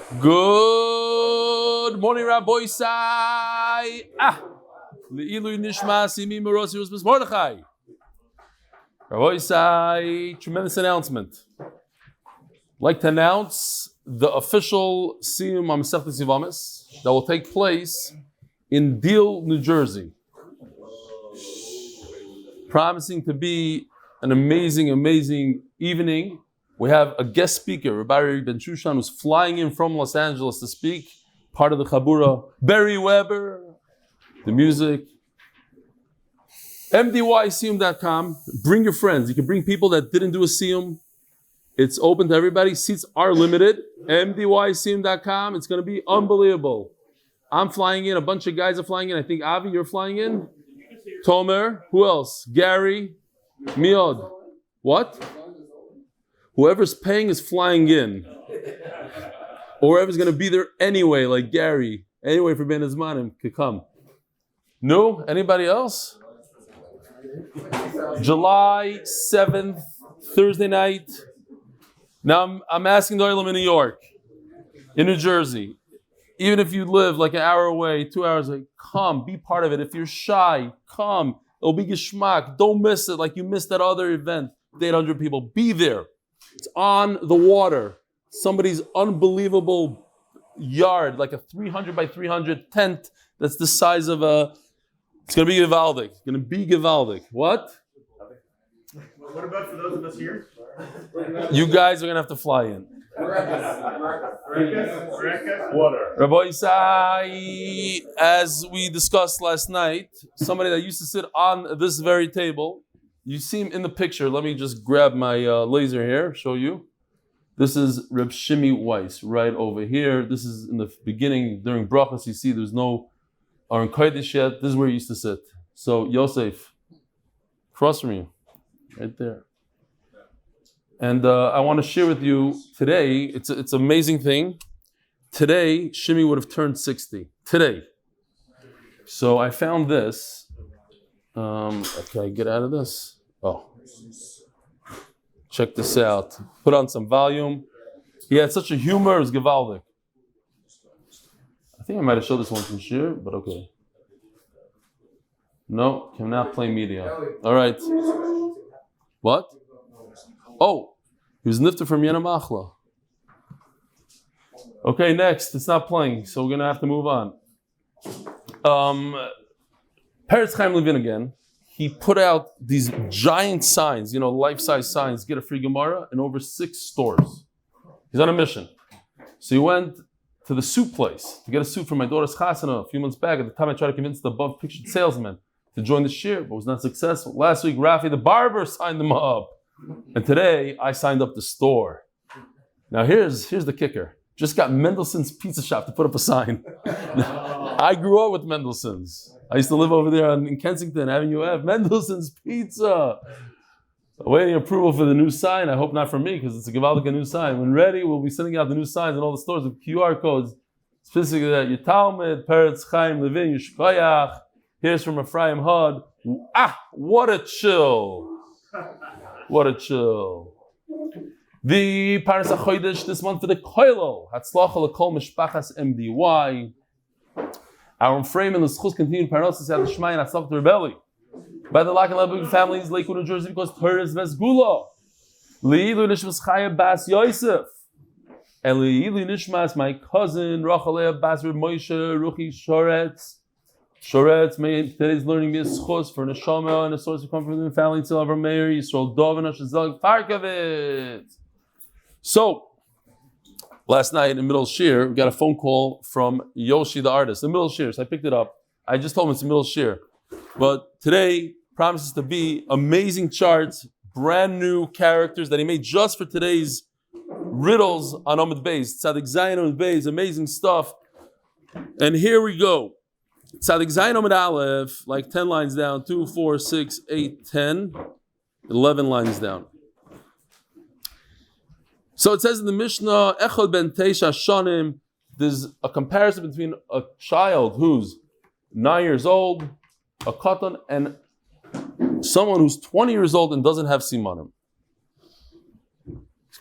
Good morning, Rabbi Sai. Le'ilu Nishmas imi merosi Yusbis Mordechai. Rabbi Sai, tremendous announcement. I'd like to announce the official Siyum on Yevamos that will take place in Deal, New Jersey. Promising to be an amazing, amazing evening. We have a guest speaker, Rabbi Ben Shushan, who's flying in from Los Angeles to speak, part of the Chabura. Barry Weber, the music. MDYSiyum.com. Bring your friends. You can bring people that didn't do a Siyum. It's open to everybody. Seats are limited. MDYSiyum.com. It's going to be unbelievable. I'm flying in. A bunch of guys are flying in. I think, Avi, you're flying in? Tomer. Who else? Gary. Miod. What? Whoever's paying is flying in. Or whoever's going to be there anyway, like Gary. Anyway, for Ben Azmanim, could come. No? Anybody else? July 7th, Thursday night. Now, I'm asking the Oilam in New York, in New Jersey. Even if you live like an hour away, 2 hours away, come, be part of it. If you're shy, come. It'll be geschmack. Don't miss it like you missed that other event. 800 people. Be there. It's on the water. Somebody's unbelievable yard, like a 300 by 300 tent that's the size of a... It's going to be Givaldic. It's going to be Givaldic. What? What about for those of us here? You guys are going to have to fly in. Water. Rabbi Isai, as we discussed last night, somebody that used to sit on this very table, you see him in the picture. Let me just grab my laser here, show you. This is Reb Shimi Weiss, right over here. This is in the beginning, during brachas, you see there's no Aron Kodesh yet. This is where he used to sit. So, Yosef, across from you, right there. And I want to share with you today, it's an amazing thing. Today, Shimi would have turned 60. Today. So I found this. Okay, get out of this. Oh. Check this out. Put on some volume. He had such a humor, it was Givaldic. I think I might have showed this one from Shir, but okay. No, cannot play media. All right. What? Oh, he was nifter from Yena Machla. Okay, next. It's not playing, so we're going to have to move on. Peretz Chaim Levin again. He put out these giant signs, life-size signs, get a free Gemara, in over 6 stores. He's on a mission. So he went to the soup place to get a soup for my daughter's chasana a few months back. At the time, I tried to convince the above-pictured salesman to join the shir, but was not successful. Last week, Rafi the barber signed them up. And today, I signed up the store. Now, here's the kicker. Just got Mendelssohn's Pizza Shop to put up a sign. I grew up with Mendelssohn's. I used to live over there in Kensington Avenue F. Mendelssohn's Pizza. Awaiting approval for the new sign. I hope not for me, because it's a Givaldic new sign. When ready, we'll be sending out the new signs in all the stores with QR codes. Specifically that Yitalmid, Peretz Chaim Levin, Yishkoyach. Here's from Ephraim Hud. What a chill. What a chill. The parnasah chodesh this month for the koilo. Hatzlacha l'kol mishpachas MDY. Ahron Fraiman, Lzchus continued parnasah siyadta dishmaya and hatzlacha to rebelli. By the Lock and Lebovic families, Lakewood NJ, because Torah is segulah. Leah Nishmas Chaya Bas Yosef. And Eli Nishmas, my cousin, Rochel Bas Moshe, Ruchie, Shoretz, today's learning be a Zechus for Neshama and a source of comfort in the family until Avrohom, Yisroel, Zelig, Farkavit. So, last night in middle shir, we got a phone call from Yoshi the artist, the middle shir. So I picked it up. I just told him it's the middle shir. But today promises to be amazing charts, brand new characters that he made just for today's riddles on Amud Beis. Tzadik Zayin Amud Beis, amazing stuff. And here we go. Tzadik Zayin Amud Aleph, like 10 lines down, 2, 4, 6, 8, 10, 11 lines down. So it says in the Mishnah, Echad ben Teisha Shonim, there's a comparison between a child who's 9 years old, a katan, and someone who's 20 years old and doesn't have simanim.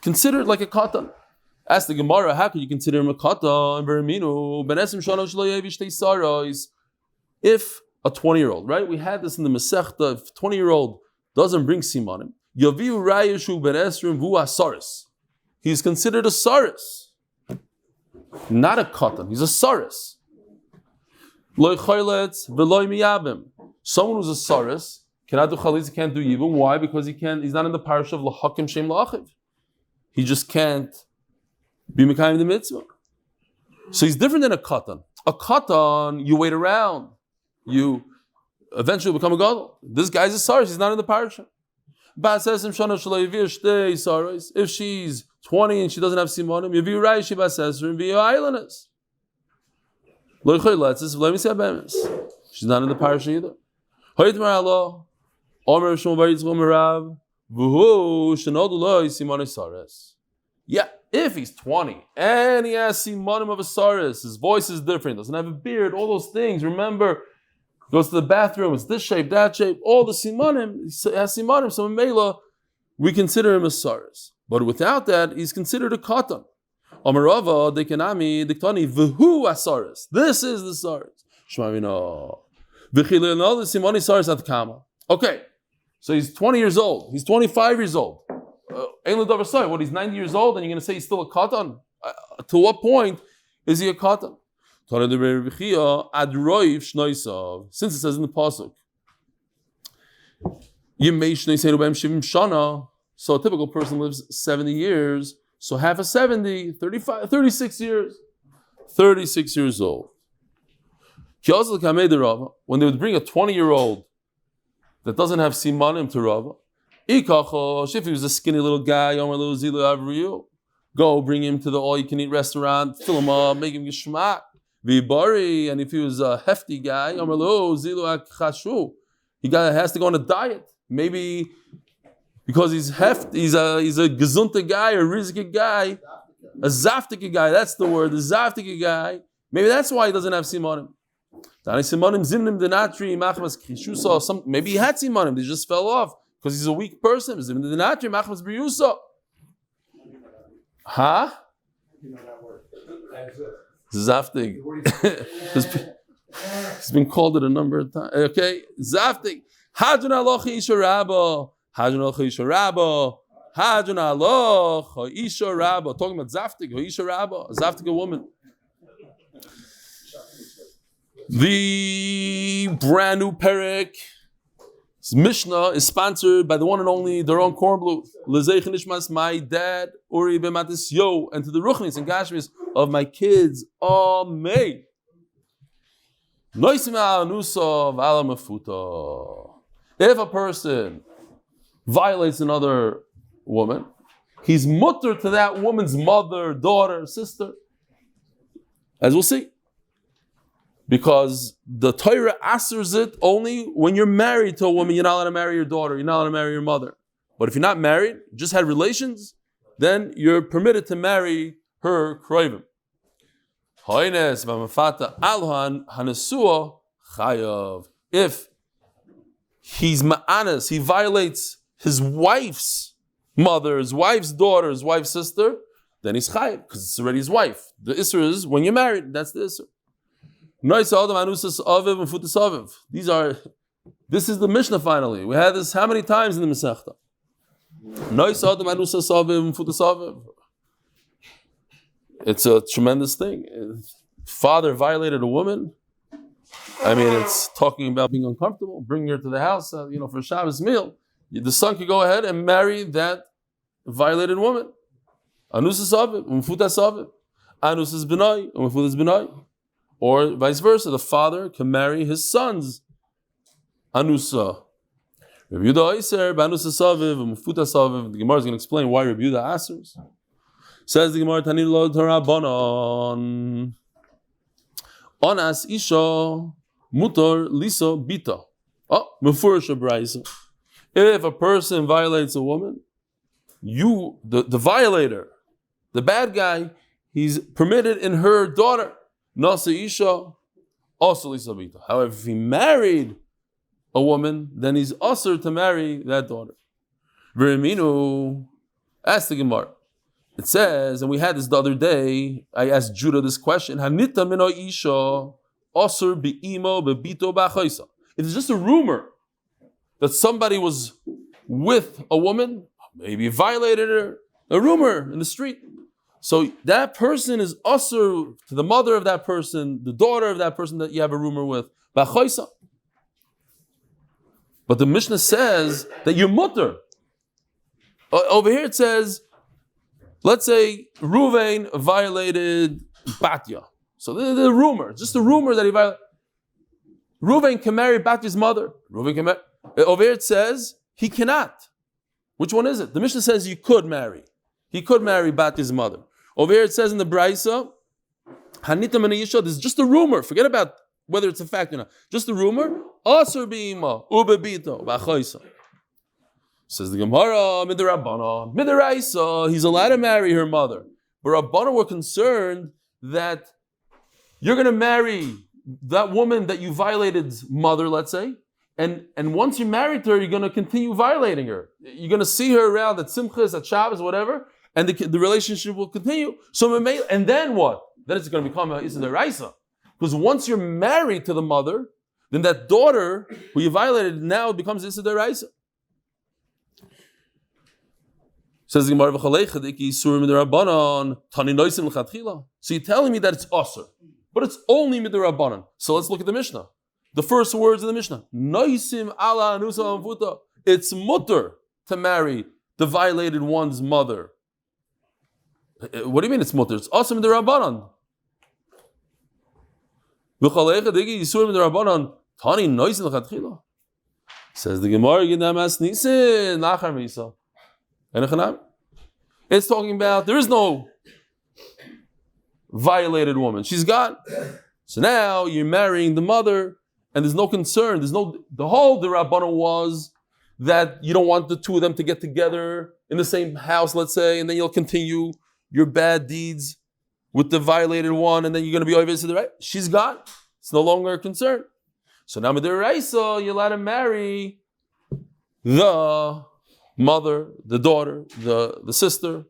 Consider it like a katan. Ask the Gemara, how could you consider him a katan? If a 20-year-old, right? We had this in the Masechta. If a 20-year-old doesn't bring simanim, he's considered a saris, not a katan. He's a saris. Someone who's a saris cannot do chalitza, can't do yibum. Why? Because he's not in the parish of lahakim shem la'achiv. He just can't be mekayim the mitzvah. So he's different than a katan. A katan, you wait around. You eventually become a gadol. This guy's a saris. He's not in the parish. If she's 20 and she doesn't have simanim, she's not in the parish either. Yeah, if he's 20 and he has simanim of a saris, his voice is different, doesn't have a beard, all those things. Remember, goes to the bathroom, it's this shape, that shape, all the simanim, he has simanim, so in Mela, we consider him a saris. But without that, he's considered a katan. Amarava, dekanami, diktani, v'hu asaris. This is the saris. Shmavino. V'chilil, the simani saris at kama. Okay, so he's 20 years old, he's 25 years old. What, he's 90 years old and you're going to say he's still a katan? To what point is he a katan? Since it says in the pasuk, so a typical person lives 70 years, so half of 70, 35, 36 years. 36 years old. When they would bring a 20-year-old that doesn't have simanim to Rava, if he was a skinny little guy, go bring him to the all-you-can-eat restaurant, fill him up, make him geshmak. And if he was a hefty guy, he has to go on a diet. Maybe because he's hefty, he's a gezunta guy, a rizki guy, a zaftika guy. That's the word, a zaftika guy. Maybe that's why he doesn't have simanim. Maybe he had simanim, they just fell off because he's a weak person. Huh? Zaftig. He's been called it a number of times. Okay, Zaftig. Hadran aloch isha rabba. Hadran aloch isha rabba. Hadran aloch isha rabba. Talking about Zaftig, isha rabba, a Zaftig woman. The brand new Perek Mishnah is sponsored by the one and only Daron Kornblut. Nishmas, my dad, Uri b'matis yo, and to the Ruchnis and Gashmis of my kids, Amen. If a person violates another woman, he's mutter to that woman's mother, daughter, sister, as we'll see. Because the Torah asers it only when you're married to a woman. You're not allowed to marry your daughter. You're not allowed to marry your mother. But if you're not married, just had relations, then you're permitted to marry her kroivim. If he's ma'anas, he violates his wife's mother, his wife's daughter, his wife's sister, then he's chayav because it's already his wife. The isser is when you're married. That's the isser. This is the Mishnah finally. We had this how many times in the Masechta? It's a tremendous thing. Father violated a woman. I mean, it's talking about being uncomfortable. Bring her to the house, for a Shabbos meal. The son could go ahead and marry that violated woman. Anus is aviv, umfutas aviv. Anus is benai, umfutas benai. Or vice versa, the father can marry his son's anusa. Rabbi Yehuda Iser, b'anusa saviv, umfutas aviv. The Gemara is going to explain why Rabbi Yehuda asers. Says the Gemara, Tanil lo Torah bonon. Onas isha mutar lisa bita. Mefurish brayso. If a person violates a woman, the violator, the bad guy, he's permitted in her daughter. Nasa isha, also lisa bita. However, if he married a woman, then he's usher to marry that daughter. V'reminu, ask the Gemara. It says, and we had this the other day, I asked Judah this question, Hanita mino isha osur bi'imo bebito ba'choisa. It is just a rumor that somebody was with a woman, maybe violated her, a rumor in the street. So that person is osur to the mother of that person, the daughter of that person that you have a rumor with, ba'choisa. But the Mishnah says that you're mutter. Over here it says, let's say Ruvain violated Batya. So the rumor, just a rumor that he violated. Ruvain can marry Batya's mother. Ruvain can marry. Over here it says he cannot. Which one is it? The Mishnah says you could marry. He could marry Batya's mother. Over here it says in the Braisa, Hanita Menayisha, this is just a rumor. Forget about whether it's a fact or not. Just a rumor. Asur bi'ima ubebito ba'choisa. Says the Gemara, Midrabana, Midraisa, he's allowed to marry her mother. But Rabbana were concerned that you're going to marry that woman that you violated mother, let's say, and once you're married to her, you're going to continue violating her. You're going to see her around at Simchas, at Shabbos, whatever, and the relationship will continue. So, and then what? Then it's going to become a Issa Deraisa. Because once you're married to the mother, then that daughter who you violated now becomes Issa Deraisa. Says the Gemara, so you're telling me that it's asur, but it's only midrabanan. So let's look at the Mishnah. The first words of the Mishnah. It's mutter to marry the violated one's mother. What do you mean it's mutter? It's asur midrabanan. Says the Gemara, it's talking about there is no violated woman. She's gone. So now you're marrying the mother, and there's no concern. The whole D'Rabbanan was that you don't want the two of them to get together in the same house, let's say, and then you'll continue your bad deeds with the violated one, and then you're going to be over to the right. She's gone. It's no longer a concern. So now with the Raisa, you're allowed to marry the mother, the daughter, the sister.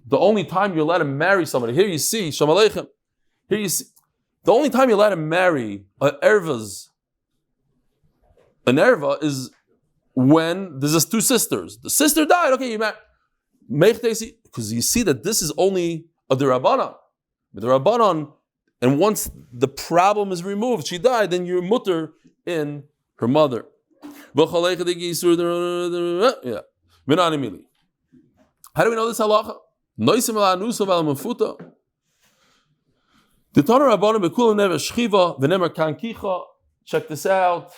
The only time you're allowed to marry somebody, here you see, Shalom Aleichem, here you see, the only time you're allowed to marry an erva is when there's just two sisters. The sister died, okay, you marry. Because you see that this is only a D'Rabbanan. And once the problem is removed, she died, then you're mutter in her mother. Yeah. How do we know this halacha? Check this out.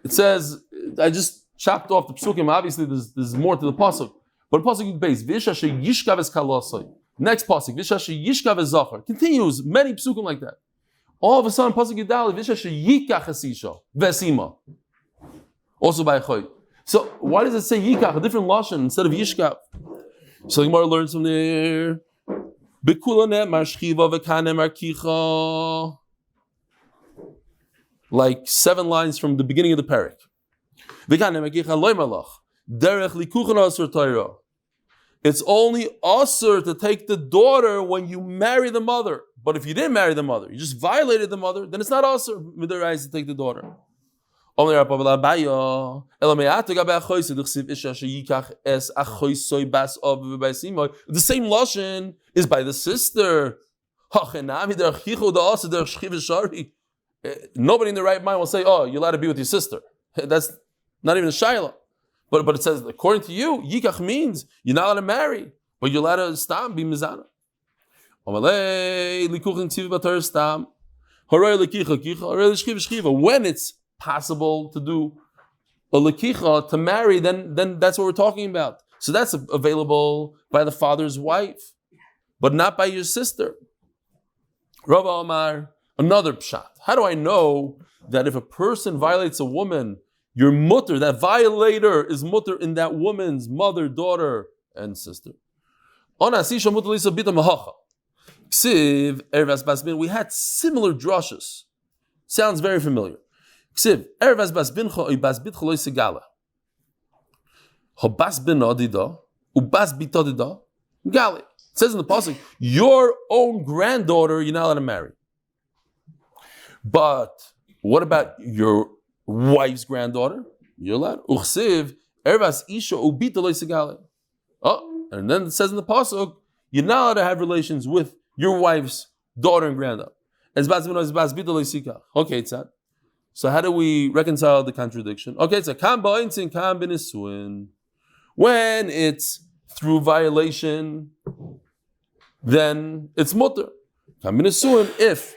It says, I just chopped off the psukim. Obviously, there's more to the pasuk. But pasuk base, next pasuk, continues many psukim like that. All of a sudden, pasuk Yidal, vesima. Also by choy. So why does it say yikach, a different lashon instead of yishkav? So the Gemara learns from there. Like 7 lines from the beginning of the parak. It's only asur to take the daughter when you marry the mother. But if you didn't marry the mother, you just violated the mother, then it's not asur mid'oraisa to take the daughter. The same lashon is by the sister. Nobody in the right mind will say, "Oh, you're allowed to be with your sister." That's not even a shayla. But it says, according to you, yikach means you're not allowed to marry, but you're allowed to stam be mizana. When it's possible to do a lekicha, to marry, then that's what we're talking about. So that's available by the father's wife, but not by your sister. Rav Amar, another pshat. How do I know that if a person violates a woman, your mutter, that violator is mutter in that woman's mother, daughter, and sister? We had similar drushes. Sounds very familiar. Habas ben adida, ubas bitadida, gali. It says in the pasuk, your own granddaughter you're not allowed to marry. But what about your wife's granddaughter? You're allowed. Uchsiv ervas isha ubita loisigale. Oh, and then it says in the pasuk, you're not allowed to have relations with your wife's daughter and granddaughter. Okay, it's that. So how do we reconcile the contradiction? Okay, it's a kam ba'insin kam b'nisuin. When it's through violation, then it's mutter. Kam b'nisuin, if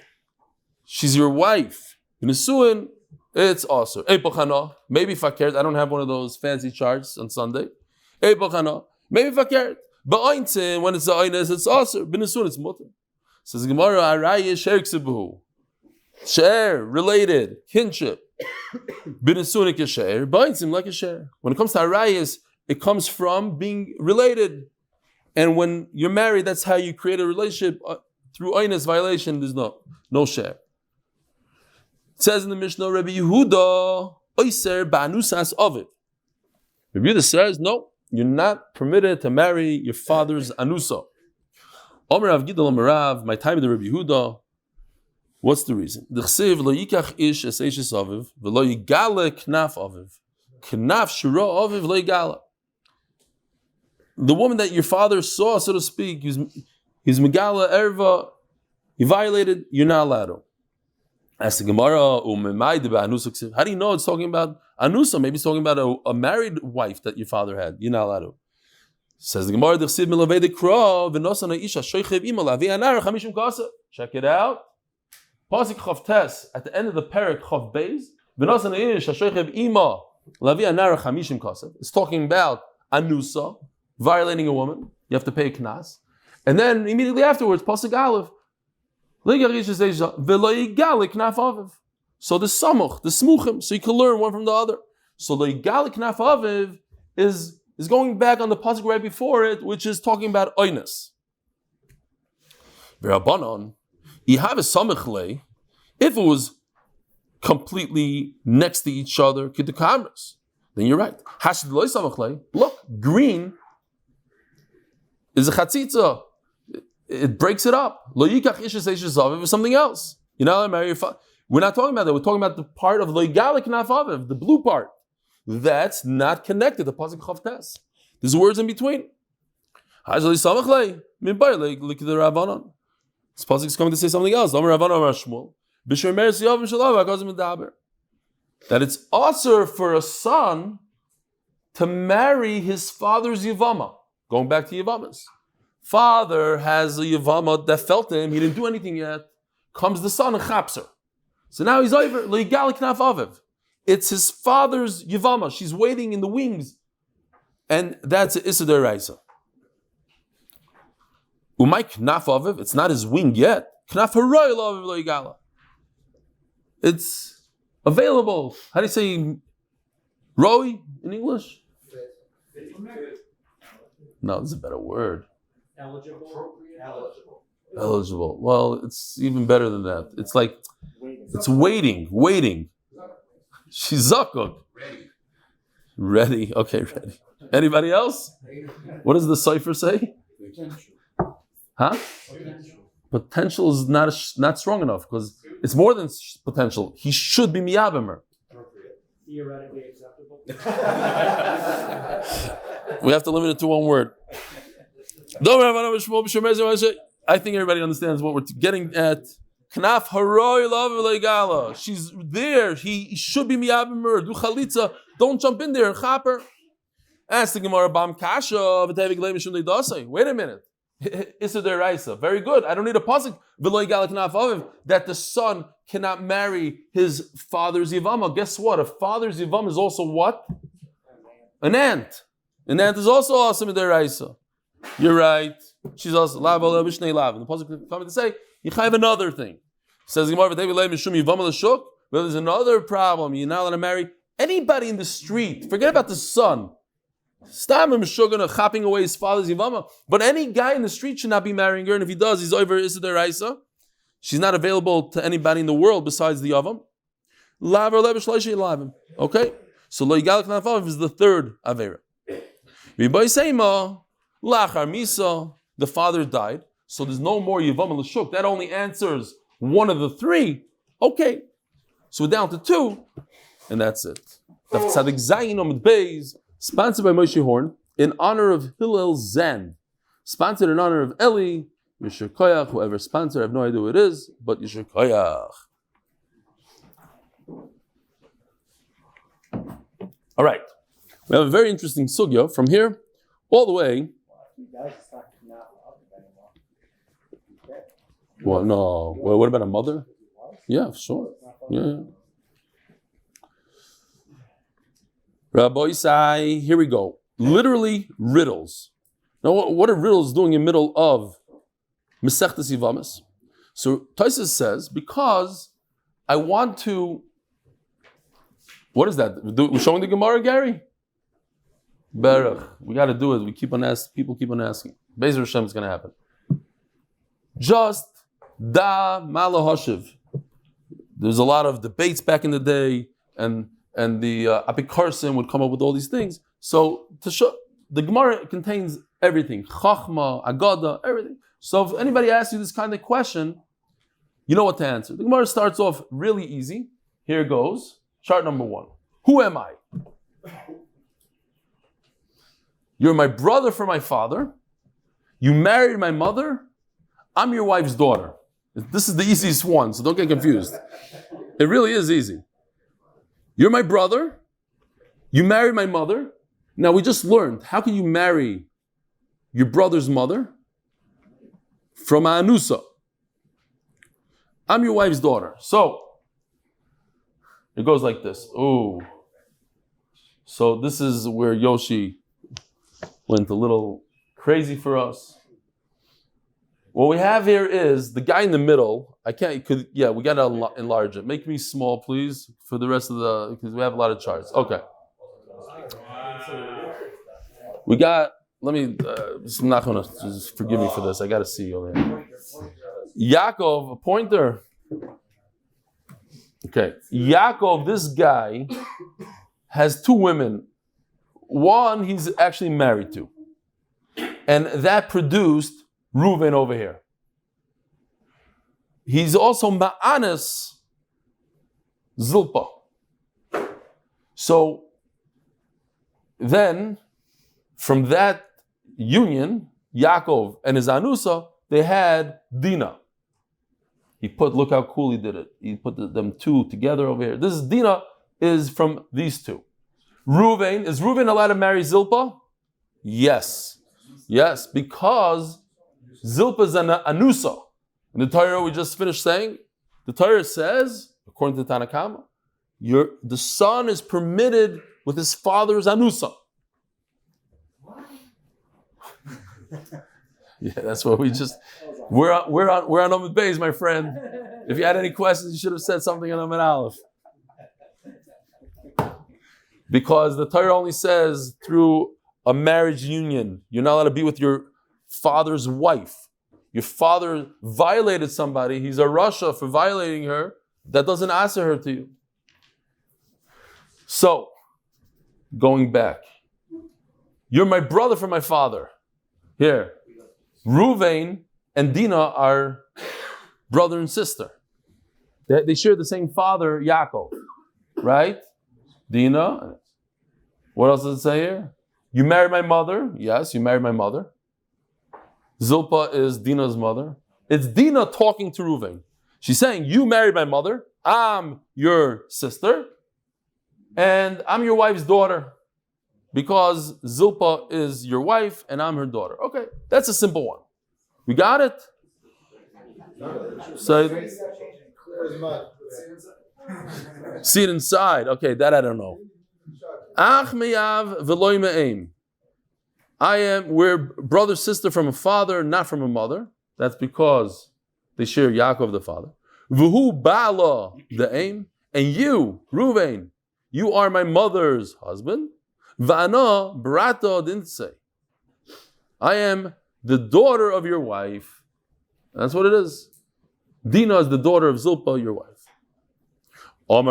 she's your wife, b'nisuin, it's also. Maybe fakert. I don't have one of those fancy charts on Sunday. Maybe fakert. Ba'insin, when it's the aynes, it's also. B'nisuin, it's mutter. Says Gemara, Araya Sherksebuhu. Share, related, kinship. Binasunik is share, ba'insim like a share. When it comes to Arayas, it comes from being related. And when you're married, that's how you create a relationship. Through Einas violation, there's no share. It says in the Mishnah, Rabbi Yehuda, Oyser ba'anusas ovid. Rabbi Yehuda says, no, you're not permitted to marry your father's anusa. Omer Rav Gidol Omer Rav, my time with the Rabbi Yehuda. What's the reason? D'chsev lo yikach ish es eishes aviv v'lo yigale knaf aviv. Knaf shira aviv lo yigala. The woman that your father saw, so to speak, he's megala erva, he violated, you're not allowed to. Ask the Gemara, how do you know it's talking about anusa? Maybe it's talking about a married wife that your father had. You're not allowed to. Says the Gemara, check it out. Pasuk Chav Tes at the end of the parak Chav Beis. It's talking about anusa, violating a woman. You have to pay a knas, and then immediately afterwards, Pasuk Aleph. So the samuch, the smuchim, so you can learn one from the other. So the yigalik knaf aviv is going back on the pasuk right before it, which is talking about oinus. V'rabanan, you have a samuch if it was completely next to each other, kiddukamras, then you're right. Hashid loy samuch look, green is a chatzitza. It breaks it up. Lo yikach ishes eishes aviv is something else. You're not allowed to marry your father. We're not talking about that. We're talking about the part of lo yigalik knaf aviv, the blue part. That's not connected to pasuk Chav Tes. There's words in between. This pasuk is coming to say something else. That it's also for a son to marry his father's Yevama. Going back to Yevamos. Father has a Yevama that felt him, he didn't do anything yet. Comes the son and chaps her. So now he's over, le'igalik knaf aviv. It's his father's Yevama. She's waiting in the wings. And that's Issa Deraisa. Umay knaf aviv, it's not his wing yet. Knaf haroy aviv le'igala. It's available. How do you say roi in English? No, there's a better word. Eligible. Well, it's even better than that. It's like, it's waiting. She's zakuk. Ready. Okay, ready. Anybody else? What does the cipher say? Huh? Potential is not strong enough because it's more than potential. He should be miyabemer. Theoretically acceptable. We have to limit it to one word. I think everybody understands what we're getting at. Knaf haroy lav. She's there. He should be miyabemer. Do chalitza. Don't jump in there and chopper. Ask the Gemara bam kasha. Wait a minute. Issa deraisa. Very good. I don't need a pasuk that the son cannot marry his father's yivama. Guess what? A father's yivama is also what? An aunt. An aunt is also awesome in deraisa. You're right. She's also lav ala b'shnei lav. And the pasuk coming to say you have another thing. Says the Gemara well, there's another problem. You're not allowed to marry anybody in the street. Forget about the son. Stam Meshugana chopping away his father's Yevama. But any guy in the street should not be marrying her, and if he does, he's over Issa Deraisa. She's not available to anybody in the world besides the Yavam. Okay? So Lo Yigalek Nafavav is the third Avera. Lachar Misa, the father died, so there's no more Yevam L'Shuk. That only answers one of the three. Okay, so we're down to two, and that's it. Daf Tzadik Zayin Amud Beis, sponsored by Moshe Horn, in honor of Hillel Zand, sponsored in honor of Eli. Yisher Koyach, whoever sponsored, I have no idea who it is, but Yisher Koyach. All right, we have a very interesting sugya from here all the way. Well, no. Well, what about a mother? Yeah, sure. Yeah. Rabbi Isai, here we go. Literally riddles. Now, what are riddles doing in the middle of Masechtas Yevamos? So Tosfos says, because I want to. What is that? We're showing the Gemara, Gary? Baruch. We got to do it. We keep on asking. People keep on asking. Be'ezer Hashem is going to happen. Just da mala hashiv. There's a lot of debates back in the day, and the Apikarsim would come up with all these things. So to show, the Gemara contains everything: Chachma, Agada, everything. So if anybody asks you this kind of question, you know what to answer. The Gemara starts off really easy. Here goes. Chart number 1. Who am I? You're my brother from my father. You married my mother. I'm your wife's daughter. This is the easiest one, so don't get confused. It really is easy. You're my brother. You married my mother. Now we just learned, how can you marry your brother's mother? From Anusa. I'm your wife's daughter. So, it goes like this. Oh. So this is where Yoshi went a little crazy for us. What we have here is the guy in the middle. We got to enlarge it. Make me small, please, for the rest of because we have a lot of charts. Okay. We got, I'm not going to, just forgive me for this. I got to see you over here. Yaakov, a pointer. Okay. Yaakov, this guy, has 2 women. One he's actually married to. And that produced Reuven over here. He's also Ma'anis Zilpa. So then, from that union, Yaakov and his Anusa, they had Dinah. Look how cool he did it. He put them 2 together over here. This is Dinah is from these 2. Reuven, is Reuven allowed to marry Zilpah? Yes. Yes, because Zilpah is an Anusa. In the Torah we just finished saying, the Torah says, according to Tanakama, the son is permitted with his father's Anusa. Yeah, that's what we just. We're on Amud Beis, my friend. If you had any questions, you should have said something on Amud Aleph. Because the Torah only says through a marriage union, you're not allowed to be with your father's wife. Your father violated somebody. He's a Rasha for violating her. That doesn't answer her to you. So, going back, you're my brother from my father. Here, Reuven and Dinah are brother and sister. They share the same father, Yaakov, right? Dinah. What else does it say here? You married my mother. Yes, you married my mother. Zilpah is Dinah's mother. It's Dinah talking to Reuven. She's saying, you married my mother. I'm your sister. And I'm your wife's daughter. Because Zilpah is your wife and I'm her daughter. Okay, that's a simple one. We got it? So, see it inside. Okay, that I don't know. We're brother, sister from a father, not from a mother. That's because they share Yaakov the father. V'hu ba'ala the aim. And you, Reuven, you are my mother's husband. Va'ana brata dinse. I am the daughter of your wife. That's what it is. Dinah is the daughter of Zilpah, your wife. Not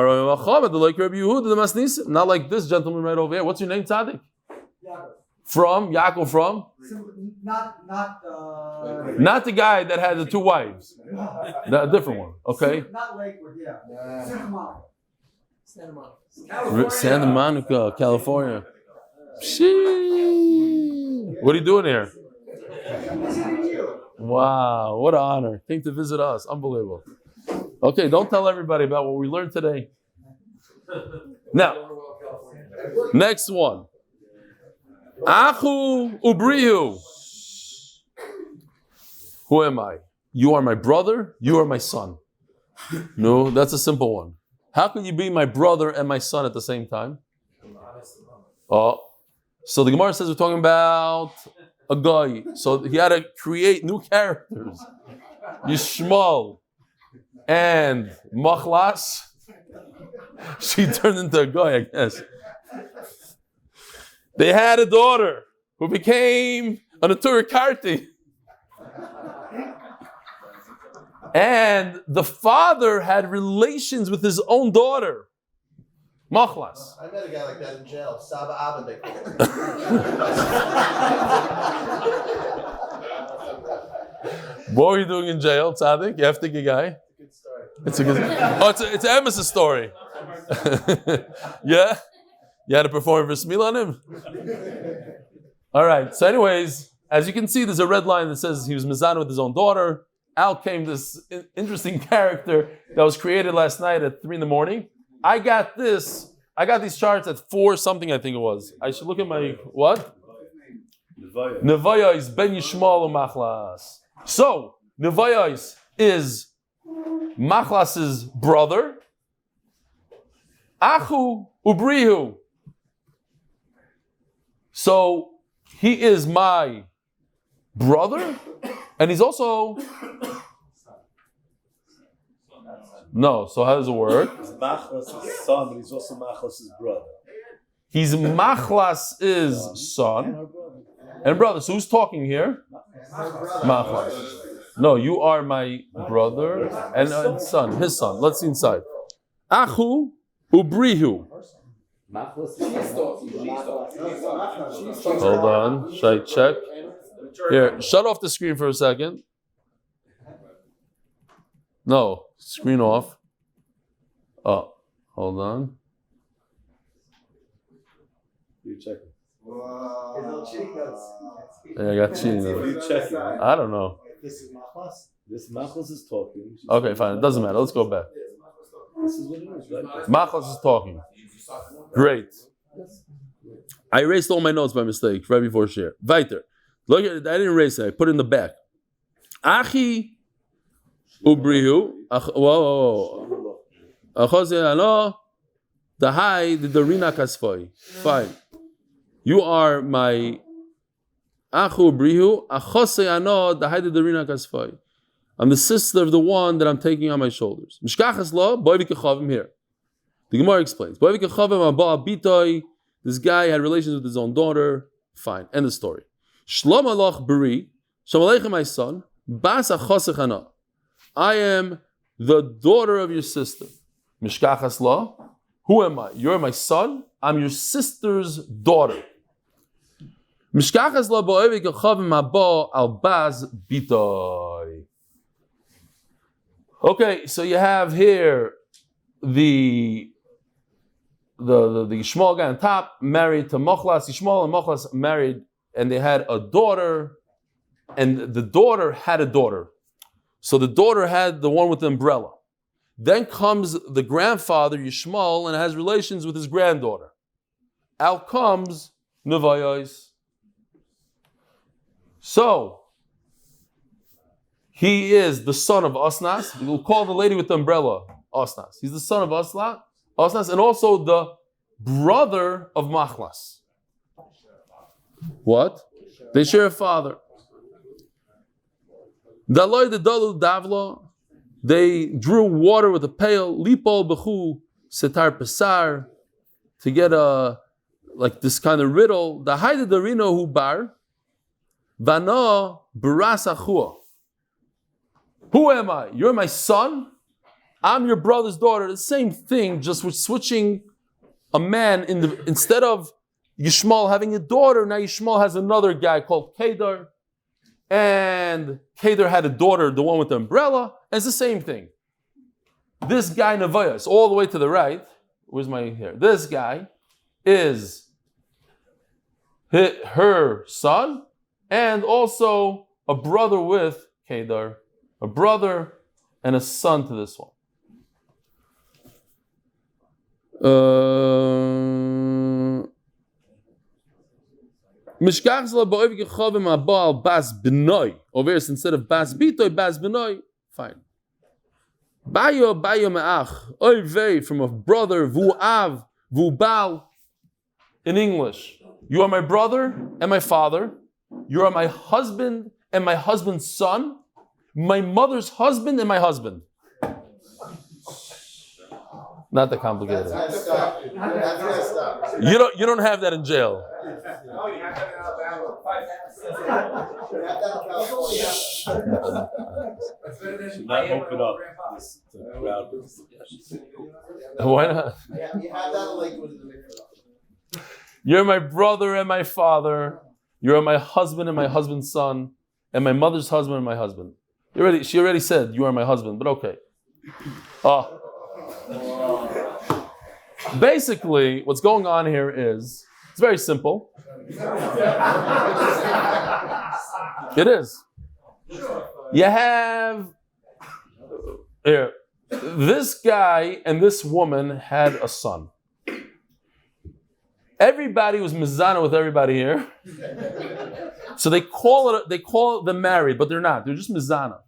like this gentleman right over here. What's your name, Tzaddik? From Yaakov from? Not the guy that had the two wives. A different one. Okay. Not Lakewood, yeah. Santa Monica, California. Sheesh. What are you doing here? Wow, what an honor. Came to visit us. Unbelievable. Okay, don't tell everybody about what we learned today. Now, next one. Achu ubrihu. Who am I? You are my brother, you are my son. No, that's a simple one. How can you be my brother and my son at the same time? Oh, so the Gemara says we're talking about a guy. So he had to create new characters. Yishmael and Machlas. She turned into a guy, I guess. They had a daughter who became an Atura Karti. And the father had relations with his own daughter. Machlas. I met a guy like that in jail. Saba Abba, they call him. What were you doing in jail, Tzaddik? You have to get a guy? Good story. It's a good. Oh, it's Amos' story. Yeah? You had to perform for Smil on him? All right. So anyways, as you can see, there's a red line that says he was mizana with his own daughter. Out came this interesting character that was created last night at 3 a.m. I got these charts at 4 something, I think it was. I should look at my, what? Nevaya is Ben Yishmael Machlas. So, Nevaya is Machlas's brother. Achu ubrihu. So, he is my brother, and he's also... No, so how does it work? Machlas' son, but he's also Machlas' brother. He's Machlas' son and brother. So who's talking here? Machlas. No, you are my brother and son, his son. Let's see inside. Achu ubrihu. Hold on, should I check? Here, shut off the screen for a second. No, screen off. Oh, hold on. You checking? Yeah, I got cheating. What are you checking? I don't know. This is Machlas. This Machlas is talking. Okay, fine. It doesn't matter. Let's go back. This is what it is, right? Machlas is talking. Great. I erased all my notes by mistake right before share. Weiter. Look at it. I didn't erase it. I put it in the back. Achi ubrihu. Whoa. Achoze the high the rina kasfoi. Fine. You are my Achu ubrihu. Achose ano the high the rina kasfoi. I'm the sister of the one that I'm taking on my shoulders. Mishkachas lo boy v'kechavim here. The Gemara explains. Boy v'kechavim abba bitoy. This guy had relations with his own daughter. Fine. End the story. Shlom alach beri. Shalom aleichem, my son. Bas achosech ana. I am the daughter of your sister. Mishkachas la. Who am I? You're my son. I'm your sister's daughter. Mishkachas la bo'evi kachavim haba al baz bitoy. Okay, so you have here the Yishmael guy on top married to Machlas. Yishmael and Machlas married, and they had a daughter, and the daughter had a daughter. So the daughter had the one with the umbrella. Then comes the grandfather, Yishmael, and has relations with his granddaughter. Out comes Nevayos. So, he is the son of Osnas. We'll call the lady with the umbrella Osnas. He's the son of Osnas, and also the brother of Machlas. What? They share a father. Daloi the dalu davlo. They drew water with a pail. Lipo bechu setar pesar, to get like this kind of riddle. The haida darino hu bar vano baras achua. Who am I? You're my son. I'm your brother's daughter. The same thing, just with switching a man instead of Yishmael having a daughter. Now Yishmael has another guy called Kedar. And Kedar had a daughter, the one with the umbrella. And it's the same thing. This guy, Nevias, all the way to the right. Where's my hair? This guy is her son and also a brother with Kedar. A brother and a son to this one. Mishkach zla ba'oiv gechavim abal bas b'noi. Over here, instead of bas bitoy, bas b'noi. Fine. Bayo me'ach. Oivei, from a brother, vu'av, vu'bal. In English, you are my brother and my father. You are my husband and my husband's son. My mother's husband and my husband. Not that complicated. That's stop. That's stop. You don't have that in jail. Oh, you have that in Alabama. Should not open up this crowd. Why not? Yeah, you have that in Lakewood NJ. You're my brother and my father. You're my husband and my husband's son, and my mother's husband and my husband. She already said you are my husband, but okay. Basically, what's going on here is it's very simple. It is. You have here, this guy and this woman had a son. Everybody was mizana with everybody here. So they call them married, but they're not. They're just mizana.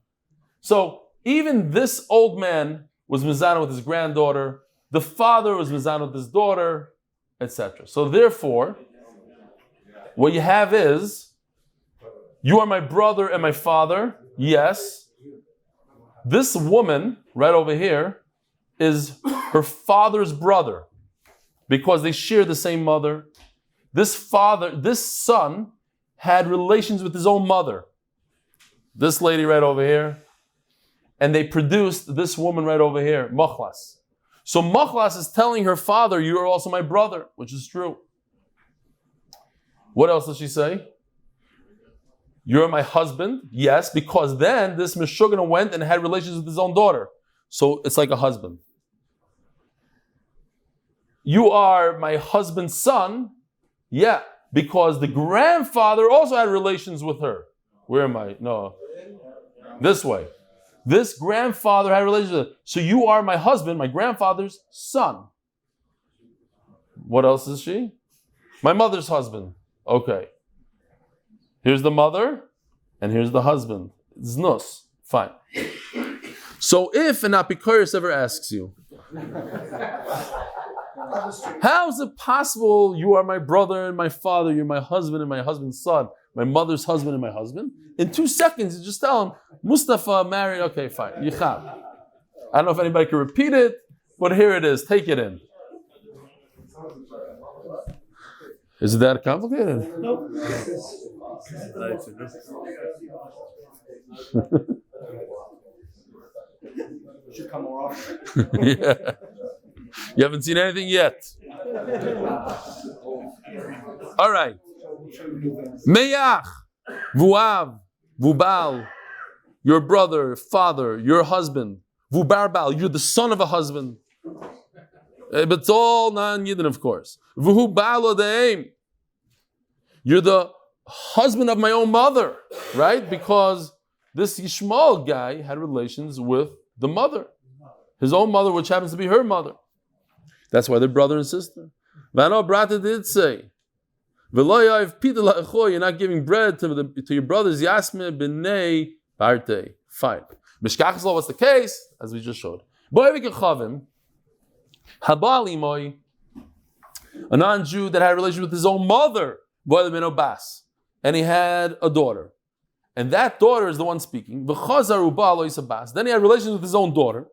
So even this old man was mizana with his granddaughter. The father was mizana with his daughter, etc. So therefore, what you have is, you are my brother and my father. Yes. This woman right over here is her father's brother because they share the same mother. This son had relations with his own mother. This lady right over here. And they produced this woman right over here, Machlas. So Machlas is telling her father, you are also my brother, which is true. What else does she say? You're my husband. Yes, because then this Meshugana went and had relations with his own daughter. So it's like a husband. You are my husband's son. Yeah, because the grandfather also had relations with her. Where am I? No. This way. This grandfather had relations with her. So you are my husband, my grandfather's son. What else is she? My mother's husband. Okay. Here's the mother, and here's the husband. Znus. Fine. So if an apikoros ever asks you, how is it possible you are my brother and my father, you're my husband and my husband's son, my mother's husband and my husband? In 2 seconds, you just tell him, Mustafa married, okay, fine, Yichab. I don't know if anybody can repeat it, but here it is, take it in. Is it that complicated? Nope. Should come more often. Yeah. You haven't seen anything yet. All right. Meyach, Vuav, Vubal, your brother, father, your husband. Vubarbal, you're the son of a husband. But it's all non-Yidden, of course. Vuhubal odeim, you're the husband of my own mother, right? Because this Yishmael guy had relations with the mother, his own mother, which happens to be her mother. That's why they're brother and sister. Vano Brata did say, you're not giving bread to your brothers. Yasme b'nei parte. Fine. Mishkachas what's the case? As we just showed. A non-Jew that had a relationship with his own mother, and he had a daughter. And that daughter is the one speaking. Then he had relations with his own daughter.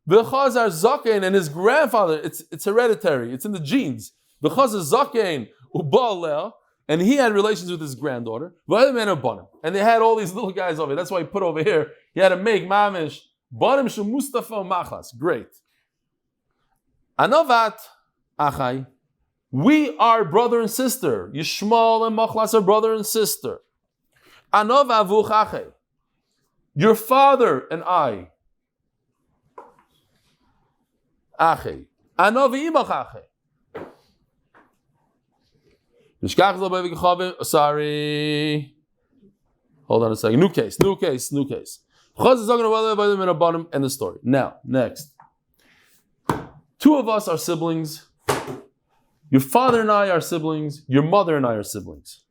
V'chazar zaken and his grandfather, it's hereditary, it's in the genes. V'chazar zaken uba and he had relations with his granddaughter. And they had all these little guys over here. That's why he put over here. He had to make mamish banim shel Mustafa machas. Great. Anovat achai. We are brother and sister. Yishmael and Machlas are brother and sister. Anov avuch ache. Your father and I. Ache. Anov imach ache. Sorry. Hold on a second. New case. End the story. Now, next. Two of us are siblings. Your father and I are siblings. Your mother and I are siblings.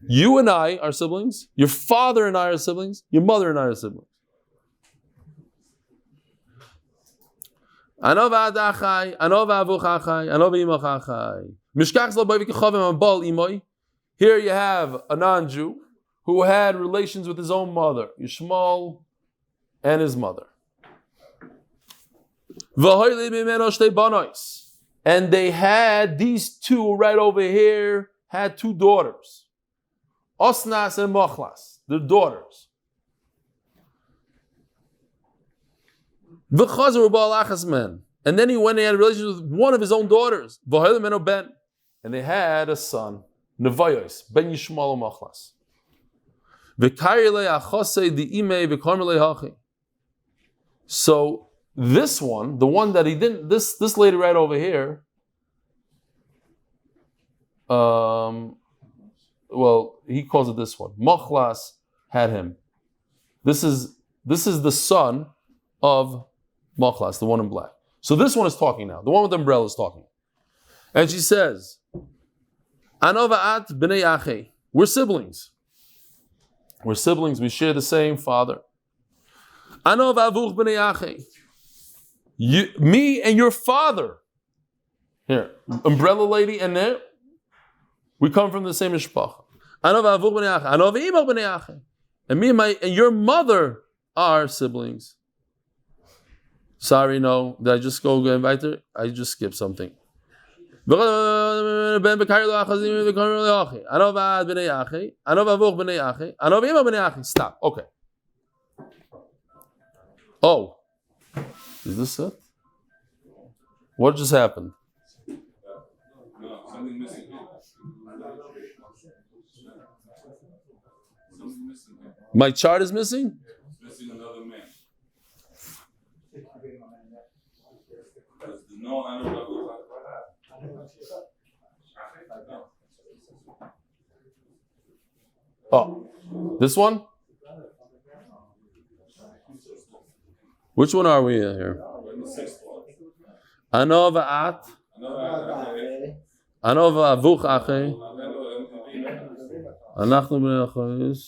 You and I are siblings. Your father and I are siblings. Your mother and I are siblings. Anov adachai, anov avuchachai, anov imachachai. Mishkach zlaboivik chavim ambal imoy. Here you have a non-Jew who had relations with his own mother, Yishmael, and his mother. And they had these two right over here, had two daughters. Osnas and Machlas, their daughters. And then he went and had relations with one of his own daughters. And they had a son, Nevayos, Ben Yishmael Machlas. So this one, the one that he didn't, this lady right over here, well, he calls it this one. Machlas had him. This is the son of Machlas, the one in black. So this one is talking now. The one with the umbrella is talking. And she says, Anova at b'nei achi. We're siblings. We're siblings. We share the same father. Anov avuch b'nei achi. Me and your father. Here, umbrella lady and there. We come from the same mishpacha. Anov avuch b'nei achi. Anov imach b'nei achi. And me and your mother are siblings. Sorry, no. Did I just go invite her? I just skipped something. Stop. Okay. Oh. Is this it? What just happened? No, something missing here. Something missing here. My chart is missing? It's missing another man. There's no animal. Oh, this one? Which one are we in here? Anova at. Anova avuch ache. Anachnu b'nei achayis.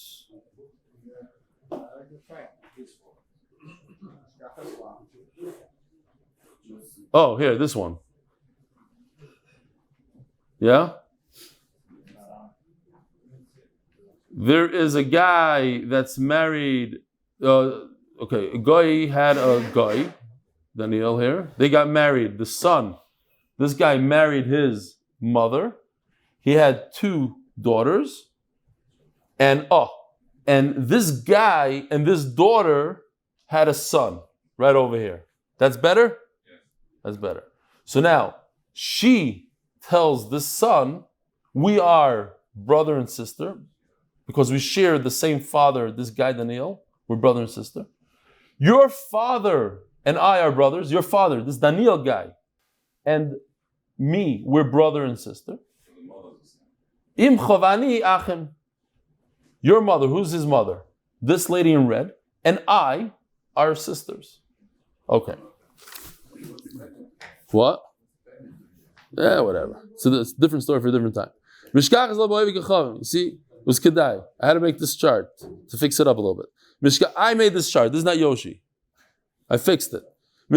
Oh, here, this one. Yeah? There is a guy that's married. Okay, a guy had a guy, Daniel here. They got married. The son, this guy married his mother. He had two daughters. And this guy and this daughter had a son right over here. That's better? Yes. That's better. So now, she tells this son, we are brother and sister, because we share the same father, this guy Daniel, we're brother and sister. Your father and I are brothers. Your father, this Daniel guy, and me, we're brother and sister. Im chavani achim. Your mother, who's his mother? This lady in red, and I are sisters. Okay. What? Yeah, whatever. So that's a different story for a different time. You see, it was kedai. I had to make this chart to fix it up a little bit. I made this chart. This is not Yoshi. I fixed it. He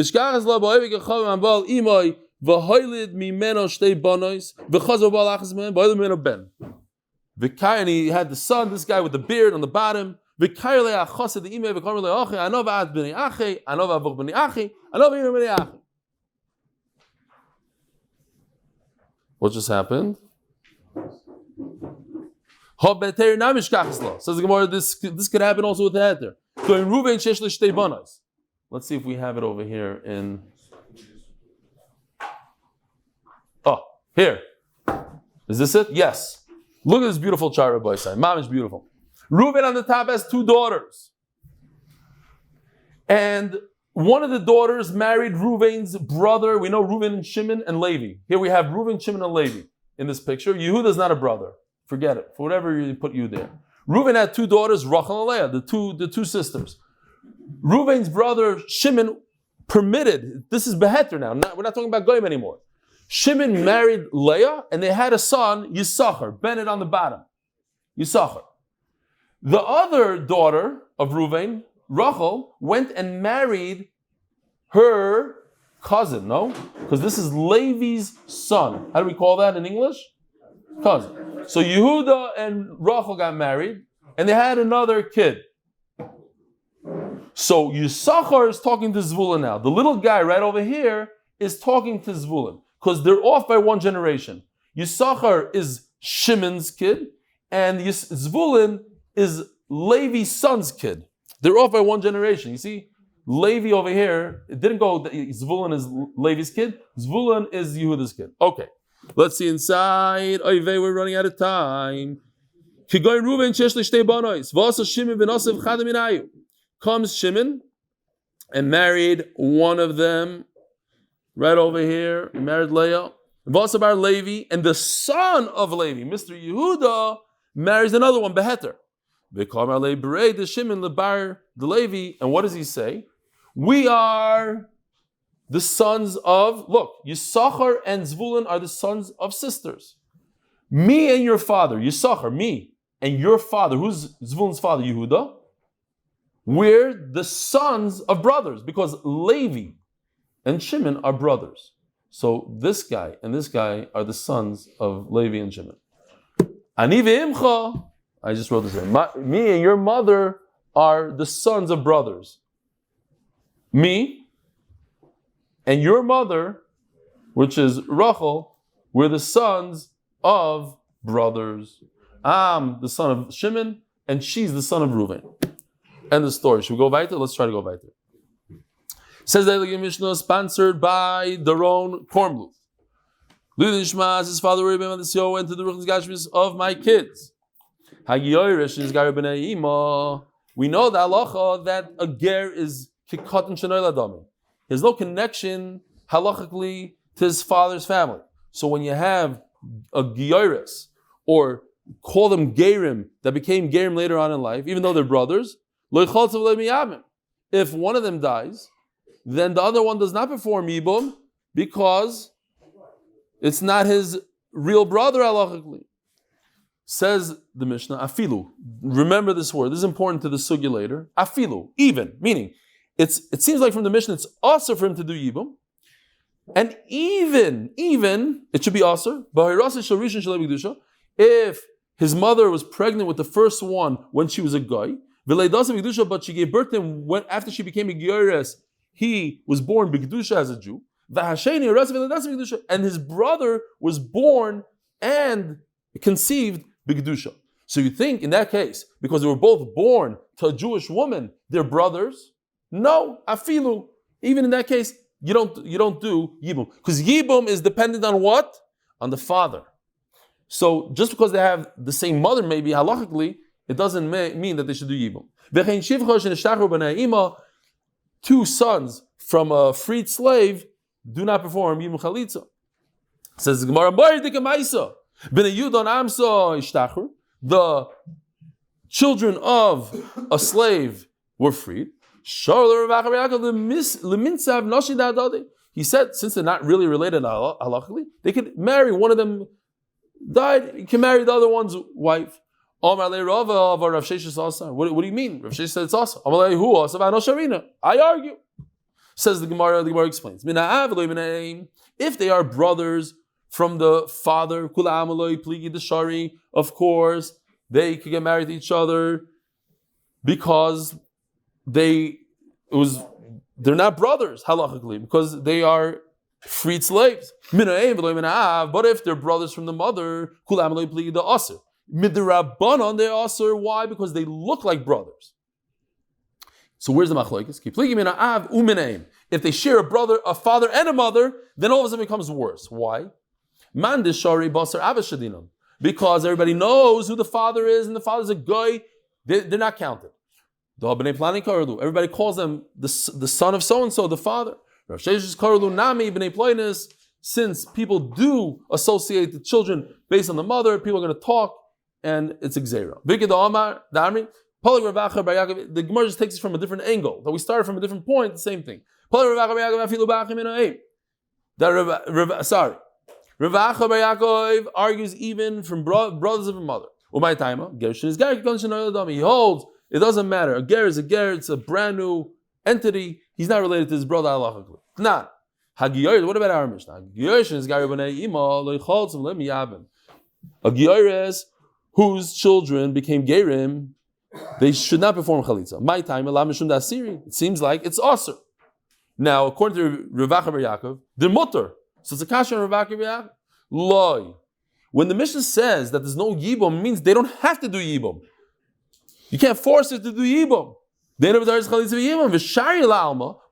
had the son, this guy with the beard on the bottom. What just happened? Says the Gemara, this could happen also with the heter. Let's see if we have it over here in. Oh, here. Is this it? Yes. Look at this beautiful chart, Rabbi Isai. Mom is beautiful. Reuben on the top has 2 daughters. And one of the daughters married Reuben's brother. We know Reuben and Shimon and Levi. Here we have Reuben, Shimon, and Levi in this picture. Yehuda's not a brother. Forget it. For whatever you put you there. Reuben had 2 daughters, Rochel and Leah, the two sisters. Reuben's brother Shimon permitted. This is Beheter now. We're not talking about Goyim anymore. Shimon married Leah, and they had a son, Yisachar, Bennett on the bottom. Yisachar. The other daughter of Reuven, Rochel, went and married her cousin, no? Because this is Levi's son. How do we call that in English? Cousin. So Yehuda and Rochel got married, and they had another kid. So Yisachar is talking to Zvulun now. The little guy right over here is talking to Zvulun, because they're off by 1 generation. Yisachar is Shimon's kid, and Zvulun is Levi's son's kid. They're off by 1 generation. You see, Levi over here, it didn't go, Zvulun is Levi's kid, Zvulun is Yehuda's kid. Okay, let's see inside. Oy vey, we're running out of time. Comes Shimon and married one of them right over here. He married Leah. Vasabar Levi, and the son of Levi, Mr. Yehuda, marries another one, Beheter. The Shimon Lebar the Levi, and what does he say? We are the sons of, look, Yisachar and Zvulun are the sons of sisters. Me and your father, Yisachar, me and your father, who's Zvulun's father, Yehuda? We're the sons of brothers, because Levi and Shimon are brothers. So this guy and this guy are the sons of Levi and Shimon. Ani ve'imcha, I just wrote this in. Me and your mother are the sons of brothers. Me and your mother, which is Rochel, we're the sons of brothers. I'm the son of Shimon, and she's the son of Reuven. End the story. Should we go weiter? Let's try to go weiter. Says the Eli Mishnah, sponsored by Daron Kormluth. Nishmas, his father Rebbe went to the Ruchie's gashmis of my kids. We know the halacha that a ger is kikot and shenoy ladami. There's no connection halachically to his father's family. So when you have a gioris, or call them gerim, that became gerim later on in life, even though they're brothers, if one of them dies, then the other one does not perform yibum because it's not his real brother halachically. Says the Mishnah, afilu. Remember this word. This is important to the sugya later. Afilu, even, meaning it seems like from the Mishnah it's also for him to do yibum, and even it should be also if his mother was pregnant with the first one when she was a guy, but she gave birth to him after she became a Gyores, he was born B'Kedusha as a Jew. And his brother was born and conceived B'Kedusha. So you think in that case, because they were both born to a Jewish woman, they're brothers? No, afilu. Even in that case, you don't do yibum. Because yibum is dependent on what? On the father. So just because they have the same mother, maybe halachically, it doesn't mean that they should do yibum. 2 sons from a freed slave do not perform yibum chalitza. Says Gemara, the children of a slave were freed. He said, since they're not really related halachically, they could marry one of them. Died, you can marry the other one's wife. What do you mean? Rav Sheshes said it's also. I argue. Says the Gemara explains. If they are brothers from the father, of course, they could get married to each other because they're not brothers halachically, because they are freed slaves. But if they're brothers from the mother, midrabanan they're asur. Why? Because they look like brothers. So where's the machlokes? If they share a brother, a father, and a mother, then all of a sudden it becomes worse. Why? Man dishari basar avashadinam. Because everybody knows who the father is, and the father's a guy, they're not counted. Everybody calls them the son of so-and-so, the father. Since people do associate the children based on the mother, people are going to talk, and it's exera. The Gemara just takes it from a different angle. That we started from a different point, the same thing. Rav Acha bar Yaakov argues even from brothers of a mother. He holds it doesn't matter. A ger is a ger. It's a brand new entity. He's not related to his brother halachically. Not. What about our Mishnah? A giyores whose children became gerim, they should not perform chalitza. My time, it seems like it's asur. Now, according to Rav Acha bar Yaakov, they're mutter. So it's a kasha on Rav Acha bar Yaakov. Loi. When the Mishnah says that there's no yibum, it means they don't have to do yibum. You can't force her to do yibum.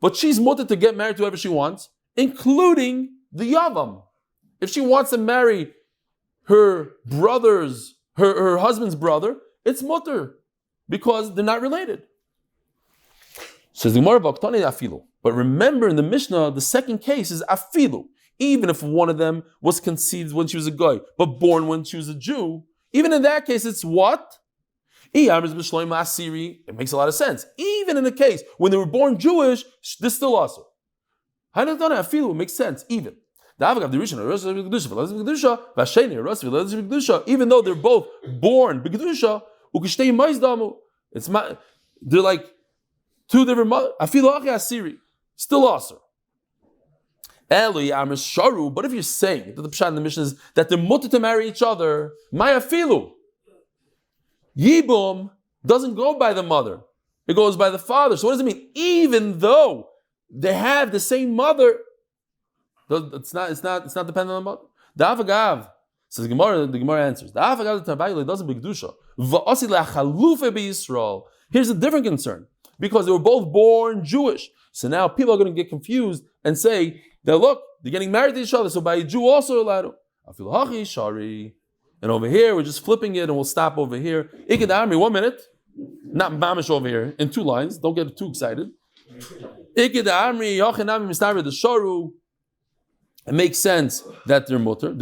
But she's mutter to get married to whoever she wants, including the yavam. If she wants to marry her brother's, her husband's brother, it's mutter because they're not related. Says the Gemara, but remember in the Mishnah, the second case is afilu. Even if one of them was conceived when she was a guy, but born when she was a Jew, even in that case, it's what? It makes a lot of sense. Even in the case when they were born Jewish, this still also. It makes sense, even. Even though they're both born b'kedusha, they're like two different mothers. Still also. Eli Sharu, but if you're saying that the pshat in the Mishnah is that they're mutter to marry each other, Maya Filu. Yibum doesn't go by the mother, it goes by the father. So what does it mean? Even though they have the same mother, it's not dependent on the mother. The Avagav, says the Gemara answers. The Avagav the Tavayla doesn't be Kedusha. Va'asi le'achalufe b'Yisroel. Here's a different concern. Because they were both born Jewish. So now people are going to get confused and say, that look, they're getting married to each other, so by a Jew also allowed to. And over here, we're just flipping it, and we'll stop over here. 1 minute. Not mamish over here, in 2 lines. Don't get too excited. It makes sense that they're mutter.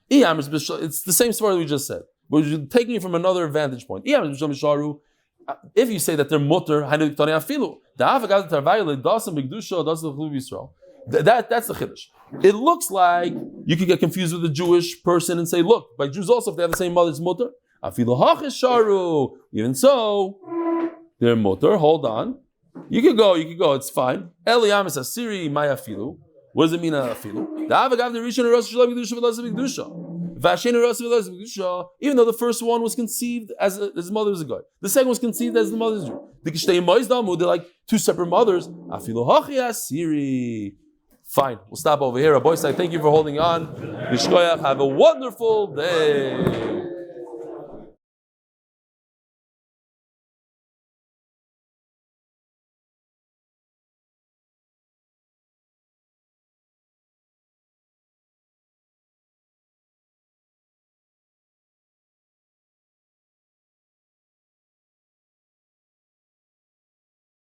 It's the same story we just said. But we're taking it from another vantage point. If you say that they're mutter, that's the chiddush. It looks like you could get confused with a Jewish person and say, look, by Jews also, if they have the same mother, it's mutter. Even so, they're mutter. Hold on. You could go, it's fine. Eliyamis asiri mayafilu. What does it mean afilu? Even though the first one was conceived as his mother was a guy, the second was conceived as the mother's Jew. They're like 2 separate mothers. Fine, we'll stop over here. Rabbi, I thank you for holding on. Have a wonderful day.